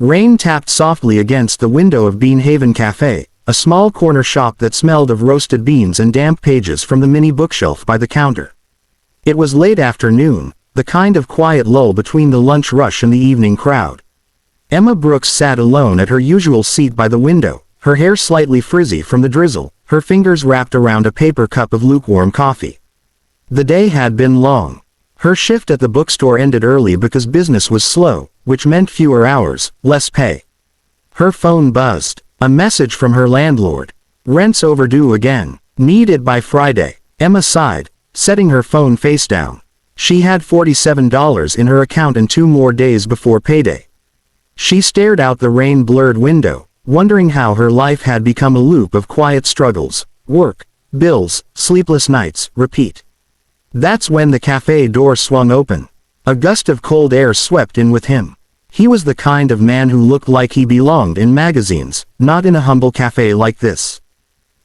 Rain tapped softly against the window of Bean Haven Cafe, a small corner shop that smelled of roasted beans and damp pages from the mini bookshelf by the counter. It was late afternoon, the kind of quiet lull between the lunch rush and the evening crowd. Emma Brooks sat alone at her usual seat by the window, her hair slightly frizzy from the drizzle, her fingers wrapped around a paper cup of lukewarm coffee. The day had been long. Her shift at the bookstore ended early because business was slow, which meant fewer hours, less pay. Her phone buzzed. A message from her landlord. Rent's overdue again. Need it by Friday. Emma sighed, setting her phone face down. She had $47 in her account and 2 more days before payday. She stared out the rain-blurred window, wondering how her life had become a loop of quiet struggles. Work, bills, sleepless nights, repeat. That's when the cafe door swung open. A gust of cold air swept in with him. He was the kind of man who looked like he belonged in magazines, not in a humble cafe like this.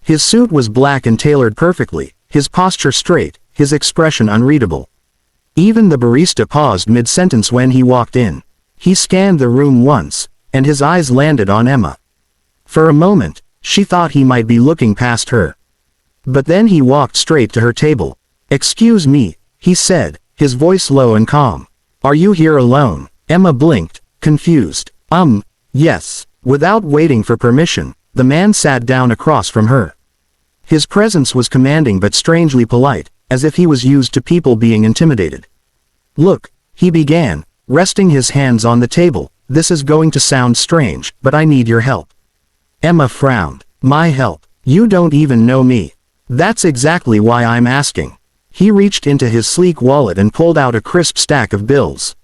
His suit was black and tailored perfectly, his posture straight, his expression unreadable. Even the barista paused mid-sentence when he walked in. He scanned the room once, and his eyes landed on Emma. For a moment, she thought he might be looking past her. But then he walked straight to her table. "Excuse me," he said, his voice low and calm. "Are you here alone?" Emma blinked, confused. Yes." Without waiting for permission, the man sat down across from her. His presence was commanding but strangely polite, as if he was used to people being intimidated. "Look," he began, resting his hands on the table, "this is going to sound strange, but I need your help." Emma frowned. "My help? You don't even know me." "That's exactly why I'm asking." He reached into his sleek wallet and pulled out a crisp stack of bills.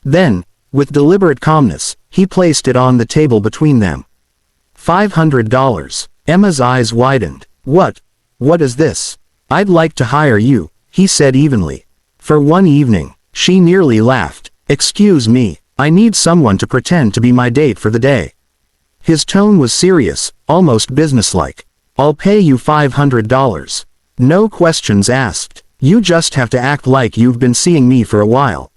Then, with deliberate calmness, he placed it on the table between them. $500. Emma's eyes widened. What is this?" "I'd like to hire you," he said evenly. "For one evening." She nearly laughed. "Excuse me, I need someone to pretend to be my date for the day." His tone was serious, almost businesslike. "I'll pay you $500. No questions asked. You just have to act like you've been seeing me for a while."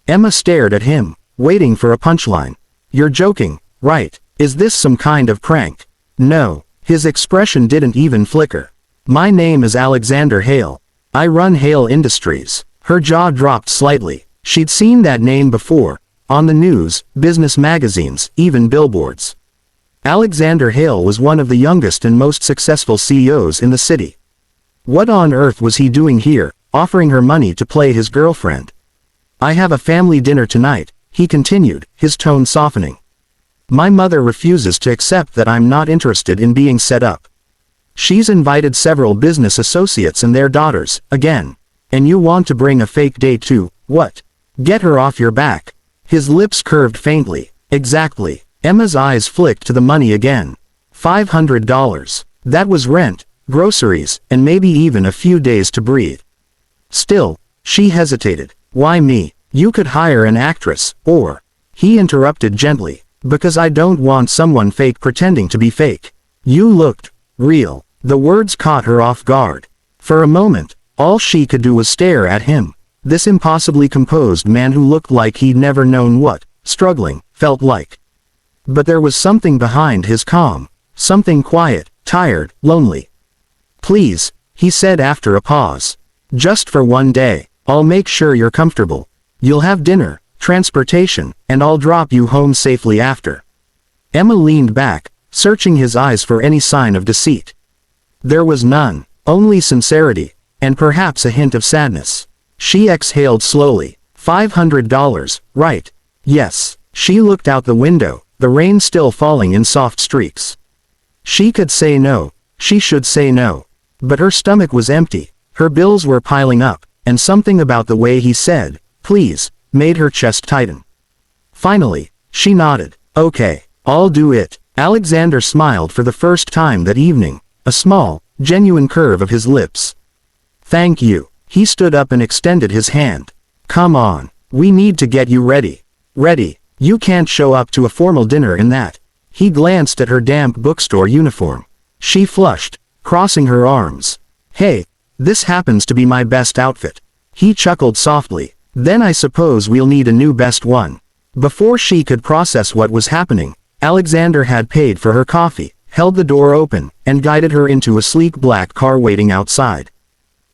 Emma stared at him, waiting for a punchline. "You're joking, right? Is this some kind of prank?" "No." His expression didn't even flicker. "My name is Alexander Hale. I run Hale Industries." Her jaw dropped slightly. She'd seen that name before, on the news, business magazines, even billboards. Alexander Hale was one of the youngest and most successful CEOs in the city. What on earth was he doing here, offering her money to play his girlfriend? "I have a family dinner tonight," he continued, his tone softening. "My mother refuses to accept that I'm not interested in being set up. She's invited several business associates and their daughters, again. And you want to bring a fake date too, what? Get her off your back." His lips curved faintly. "Exactly." Emma's eyes flicked to the money again. $500. That was rent, groceries, and maybe even a few days to breathe. Still, she hesitated. "Why me? You could hire an actress, or..." He interrupted gently. "Because I don't want someone fake pretending to be fake. You looked real." The words caught her off guard. For a moment, all she could do was stare at him. This impossibly composed man who looked like he'd never known what struggling felt like. But there was something behind his calm. Something quiet, tired, lonely. "Please," he said after a pause. "Just for one day. I'll make sure you're comfortable. You'll have dinner, transportation, and I'll drop you home safely after." Emma leaned back, searching his eyes for any sign of deceit. There was none, only sincerity, and perhaps a hint of sadness. She exhaled slowly. $500, right? Yes. She looked out the window, the rain still falling in soft streaks. She could say no. She should say no. But her stomach was empty, her bills were piling up, and something about the way he said, "Please," made her chest tighten. Finally, she nodded. "Okay, I'll do it." Alexander smiled for the first time that evening, a small, genuine curve of his lips. "Thank you." He stood up and extended his hand. "Come on, we need to get you ready." "Ready? You can't show up to a formal dinner in that." He glanced at her damp bookstore uniform. She flushed, crossing her arms. "Hey, this happens to be my best outfit." He chuckled softly. "Then I suppose we'll need a new best one." Before she could process what was happening, Alexander had paid for her coffee, held the door open, and guided her into a sleek black car waiting outside.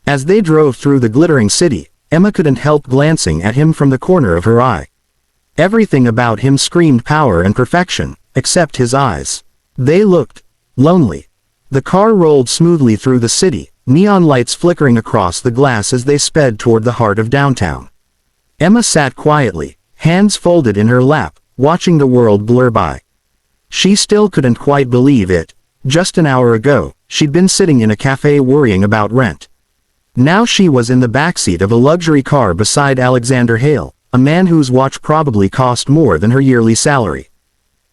As they drove through the glittering city, Emma couldn't help glancing at him from the corner of her eye. Everything about him screamed power and perfection, except his eyes. They looked lonely. The car rolled smoothly through the city, neon lights flickering across the glass as they sped toward the heart of downtown. Emma sat quietly, hands folded in her lap, watching the world blur by. She still couldn't quite believe it. Just an hour ago, she'd been sitting in a cafe worrying about rent. Now she was in the backseat of a luxury car beside Alexander Hale, a man whose watch probably cost more than her yearly salary.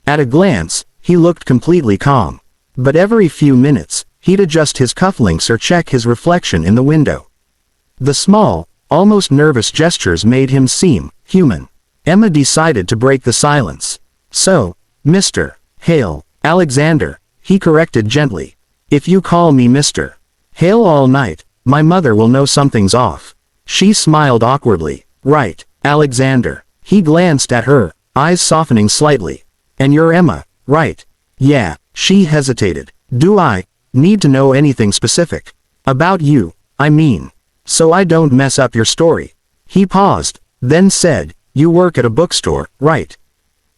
At a glance, he looked completely calm. But every few minutes, he'd adjust his cufflinks or check his reflection in the window. The small, almost nervous gestures made him seem human. Emma decided to break the silence. "So, Mr. Hale, Alexander," he corrected gently. "If you call me Mr. Hale all night, my mother will know something's off." She smiled awkwardly. "Right, Alexander." He glanced at her, eyes softening slightly. "And you're Emma, right?" "Yeah." She hesitated. "Do I need to know anything specific? About you, I mean. So I don't mess up your story." He paused, then said, "You work at a bookstore, right?"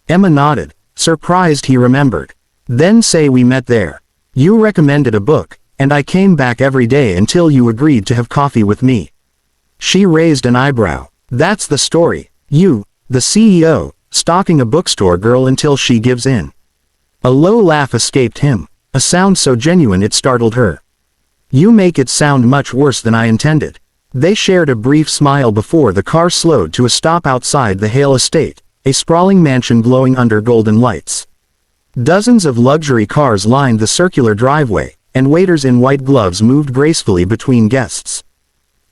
Emma nodded, surprised he remembered. "Then say we met there. You recommended a book, and I came back every day until you agreed to have coffee with me." She raised an eyebrow. "That's the story. You, the CEO, stalking a bookstore girl until she gives in." A low laugh escaped him, a sound so genuine it startled her. "You make it sound much worse than I intended." They shared a brief smile before the car slowed to a stop outside the Hale estate, a sprawling mansion glowing under golden lights. Dozens of luxury cars lined the circular driveway, and waiters in white gloves moved gracefully between guests.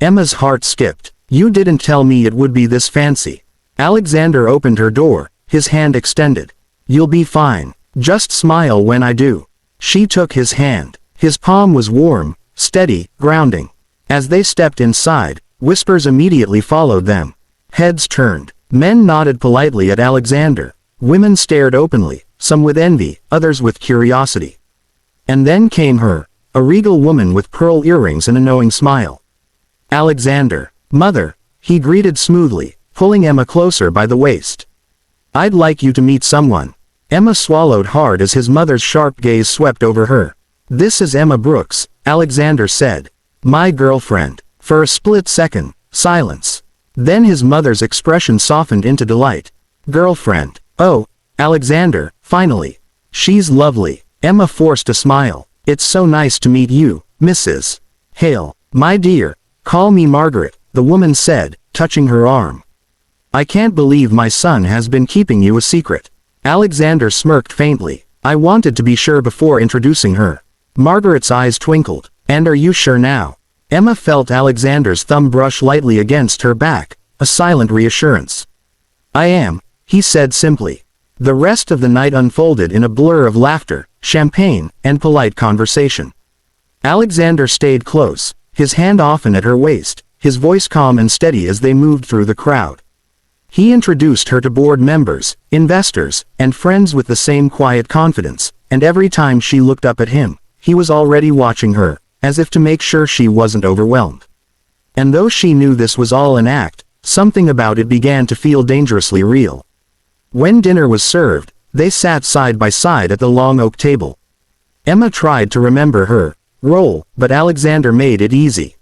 Emma's heart skipped. "You didn't tell me it would be this fancy." Alexander opened her door, his hand extended. "You'll be fine. Just smile when I do." She took his hand. His palm was warm, steady, grounding. As they stepped inside, whispers immediately followed them. Heads turned. Men nodded politely at Alexander. Women stared openly, some with envy, others with curiosity. And then came her, a regal woman with pearl earrings and a knowing smile. "Alexander, mother," he greeted smoothly, pulling Emma closer by the waist. "I'd like you to meet someone." Emma swallowed hard as his mother's sharp gaze swept over her. "This is Emma Brooks," Alexander said. "My girlfriend." For a split second, silence. Then his mother's expression softened into delight. "Girlfriend. Oh, Alexander, finally. She's lovely." Emma forced a smile. "It's so nice to meet you, Mrs. Hale." "My dear, call me Margaret," the woman said, touching her arm. "I can't believe my son has been keeping you a secret." Alexander smirked faintly. "I wanted to be sure before introducing her." Margaret's eyes twinkled. "And are you sure now?" Emma felt Alexander's thumb brush lightly against her back, a silent reassurance. "I am," he said simply. The rest of the night unfolded in a blur of laughter, champagne, and polite conversation. Alexander stayed close, his hand often at her waist, his voice calm and steady as they moved through the crowd. He introduced her to board members, investors, and friends with the same quiet confidence, and every time she looked up at him, he was already watching her, as if to make sure she wasn't overwhelmed. And though she knew this was all an act, something about it began to feel dangerously real. When dinner was served, they sat side by side at the long oak table. Emma tried to remember her role, but Alexander made it easy.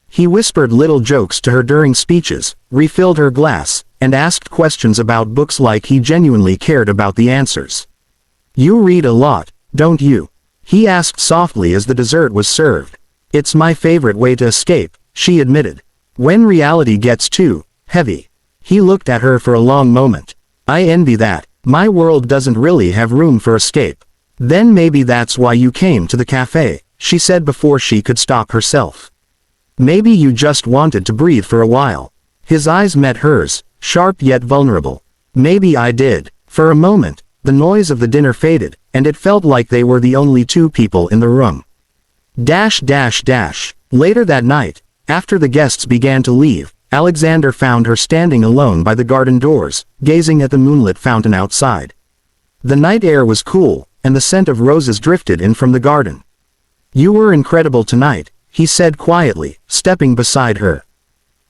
He whispered little jokes to her during speeches, refilled her glass, and asked questions about books like he genuinely cared about the answers. "You read a lot, don't you?" he asked softly as the dessert was served. "It's my favorite way to escape," she admitted. "When reality gets too heavy." He looked at her for a long moment. "I envy that. My world doesn't really have room for escape." "Then maybe that's why you came to the cafe," she said before she could stop herself. "Maybe you just wanted to breathe for a while." His eyes met hers, sharp yet vulnerable. "Maybe I did." For a moment, the noise of the dinner faded, and it felt like they were the only two people in the room. Later that night, after the guests began to leave, Alexander found her standing alone by the garden doors, gazing at the moonlit fountain outside. The night air was cool, and the scent of roses drifted in from the garden. "You were incredible tonight," he said quietly, stepping beside her.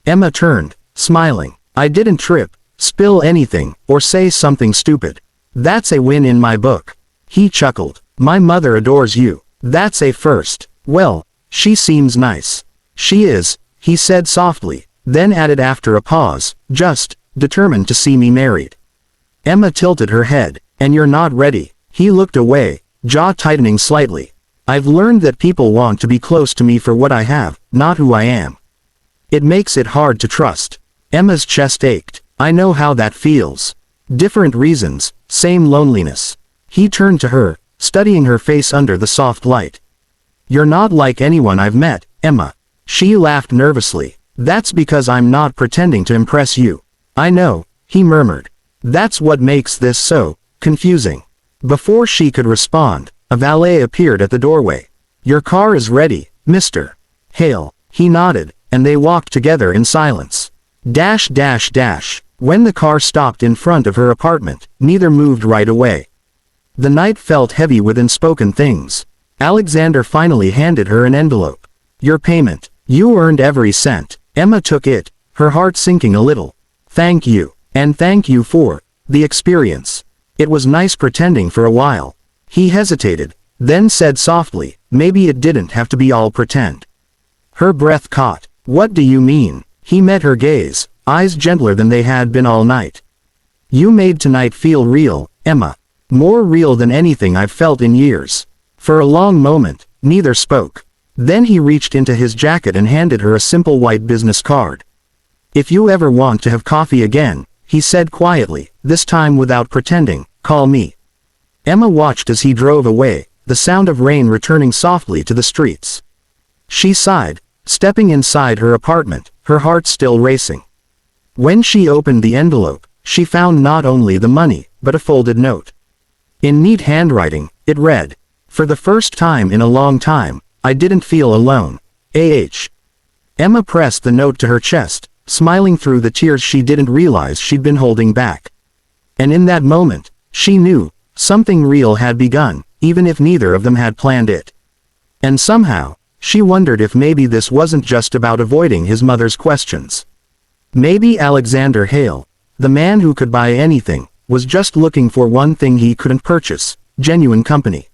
Emma turned, smiling. "I didn't trip, spill anything, or say something stupid. That's a win in my book." He chuckled. "My mother adores you. That's a first." "Well, she seems nice." "She is," he said softly, then added after a pause, "just determined to see me married." Emma tilted her head. "And you're not ready." He looked away, jaw tightening slightly. "I've learned that people want to be close to me for what I have, not who I am. It makes it hard to trust." Emma's chest ached. "I know how that feels. Different reasons, same loneliness." He turned to her, studying her face under the soft light. "You're not like anyone I've met, Emma." She laughed nervously. "That's because I'm not pretending to impress you." "I know," he murmured. "That's what makes this so confusing." Before she could respond, a valet appeared at the doorway. "Your car is ready, Mr. Hale." He nodded, and they walked together in silence. When the car stopped in front of her apartment, neither moved right away. The night felt heavy with unspoken things. Alexander finally handed her an envelope. "Your payment. You earned every cent." Emma took it, her heart sinking a little. "Thank you. And thank you for the experience. It was nice pretending for a while." He hesitated, then said softly, "Maybe it didn't have to be all pretend." Her breath caught. "What do you mean?" He met her gaze, eyes gentler than they had been all night. "You made tonight feel real, Emma. More real than anything I've felt in years." For a long moment, neither spoke. Then he reached into his jacket and handed her a simple white business card. "If you ever want to have coffee again," he said quietly, this time without pretending, "call me." Emma watched as he drove away, the sound of rain returning softly to the streets. She sighed, stepping inside her apartment, her heart still racing. When she opened the envelope, she found not only the money, but a folded note. In neat handwriting, it read, "For the first time in a long time, I didn't feel alone. A.H." Emma pressed the note to her chest, smiling through the tears she didn't realize she'd been holding back. And in that moment, she knew, something real had begun, even if neither of them had planned it. And somehow, she wondered if maybe this wasn't just about avoiding his mother's questions. Maybe Alexander Hale, the man who could buy anything, was just looking for one thing he couldn't purchase: genuine company.